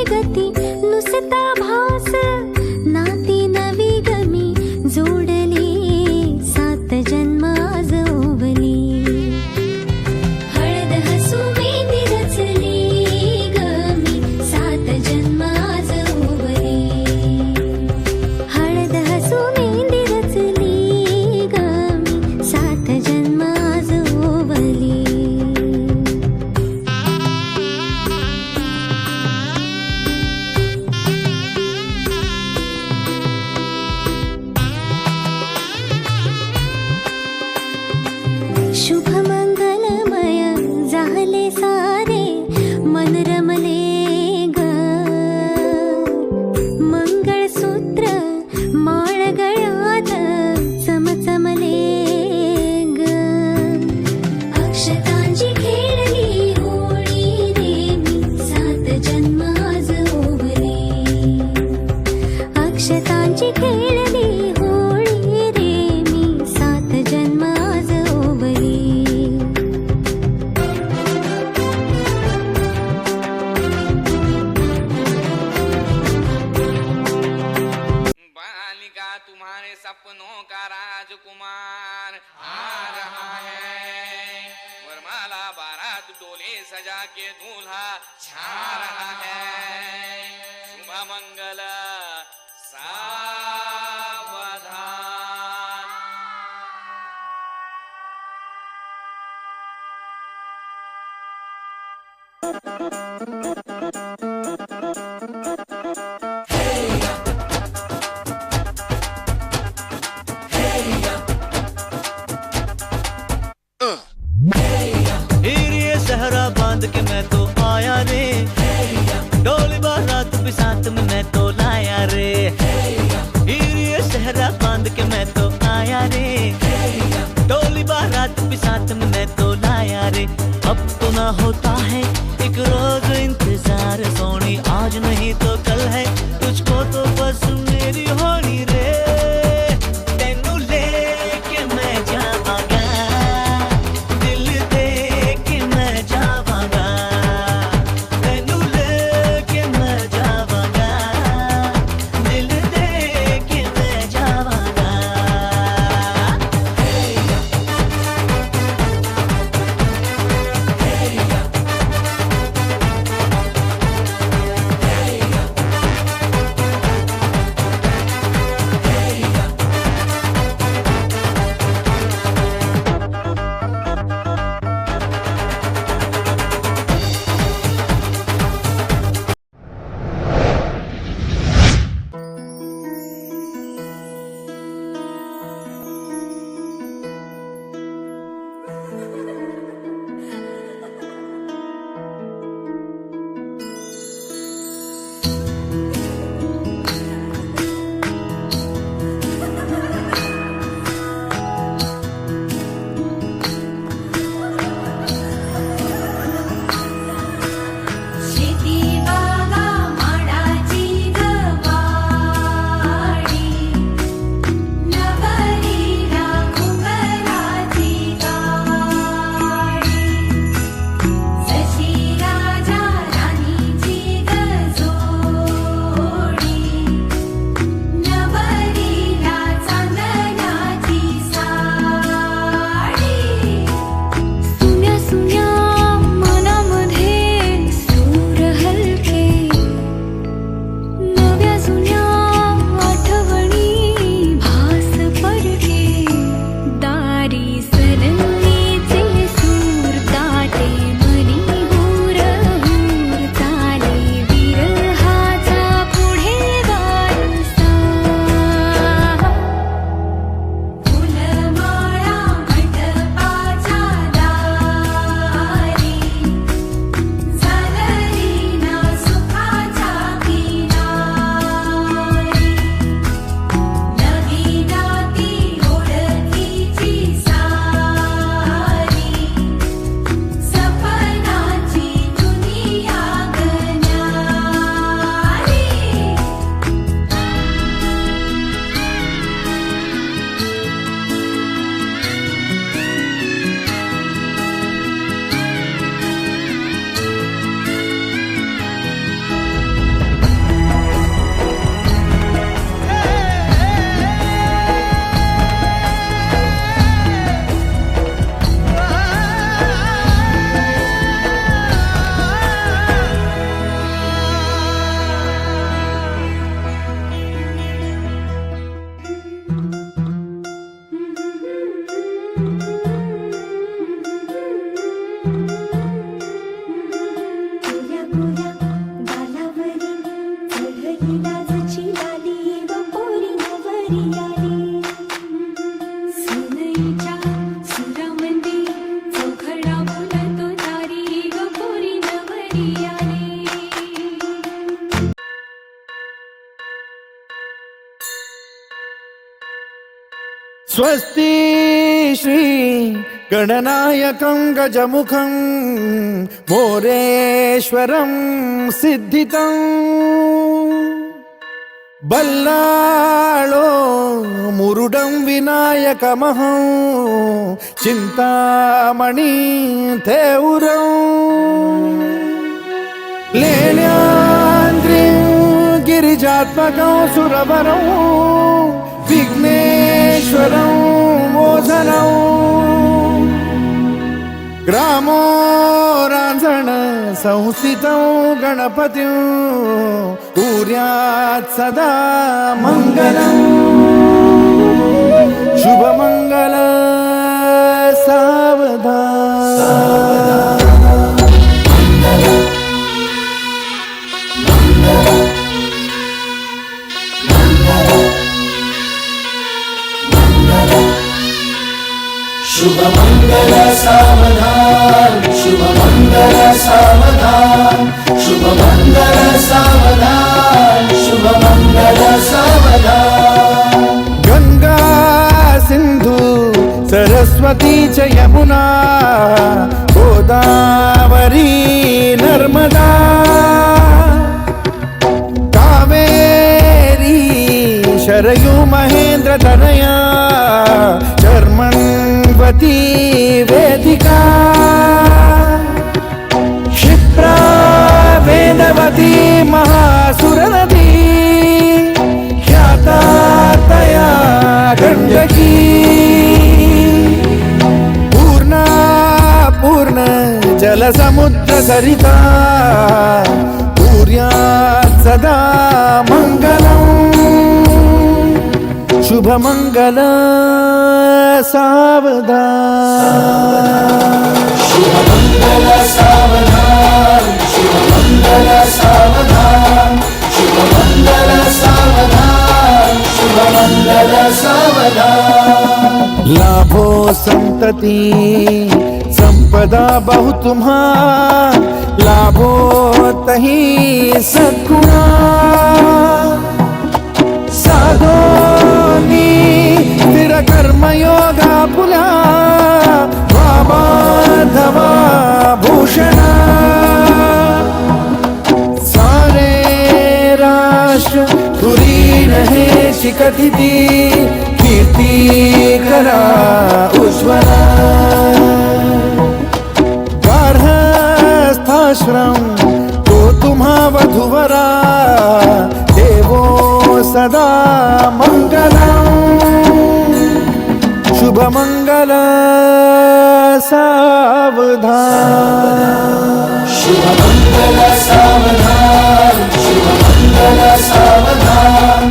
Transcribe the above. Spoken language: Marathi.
गती नुसता भास नाती नवी गमी जोडली सात जन्म आज ओवली हळद हसू मेंदी रचली गमी सात जन्म आज ओवली हळद हसू मेंदी रचली गमी सात जन्म आज ओवली शुभ मंगलमय झाले सारे मन रमले ग मंगळसूत्र माळ गळ्यात चमचमले ग अक्षतांची खेळली होळी रे मी सात जन्म आज ओवले अक्षतांची खेळली होळी रे मी सात जन्म आज ओवली बालिका तुम्हारे सपनों का राजकुमार आ रहा है वरमाला बारात डोले सजा के दूल्हा छा रहा है शुभ मंगल सावधान ये सहरा बांध के मैं तो आया रे डोली बारात भी साथ में मैं तो लाया रे ये सहरा बांध के मैं तो आया रे डोली बारात भी साथ में मैं तो लाया रे अब तो ना होता है एक रोज इंतजार सोनी आज नहीं तो कल है तुझको तो बस मेरी होनी रे तेनू लेके मैं जावांगा दिल दे के मैं जावांगा तेनू लेके मैं जावांगा दिल दे के मैं जावांगा स्वस्ति श्री गणनायकं गजमुखं मोरेश्वरं सिद्धितं बल्लाळो मुरुडं विनायकमहं चिन्तामणि थेउरं लेल्याद्रिं गिरिजात्मकं सुरवरं विघ्नेश्वरं मोचनं ग्रामो रांझण संस्थितं गणपतिं कुर्यात् सदा मङ्गलम् शुभमङ्गल सावधान शुभमंगल सावधान शुभमंगल सावधान शुभमंगल सावधान शुभमंगल सावधान गंगा सिंधु सरस्वती च यमुना गोदावरी नर्मदा कावेरी शरयू महेंद्र तनया चर्मण्वती वेदिका क्षिप्रा वेदवती महासुरनदी ख्याता तया गण्डकी पूर्णा पूर्ण जलसमुद्र सरिता कुर्यात् सदा मङ्गलम् शुभमङ्गल सावधान शुभमंगल सावधान शुभमंगल सावधान शुभमंगल सावधान शुभमंगल सावधान लाभो संतति संपदा बहु तुम्हार लाभो तही सद्गुणा साधोनी स्थिर कर्मयोगा पुला वामाधवा भूषणा सारे राष्ट्र तुरी रहे शिकथिती कीर्ती करा उज्ज्वला गार्हस्थाश्रम तो तुम्हा वधुवरा देवो सदा मङ्गलम् शुभमङ्गल सावधान शुभमंगल सावधान शुभमंगल सावधान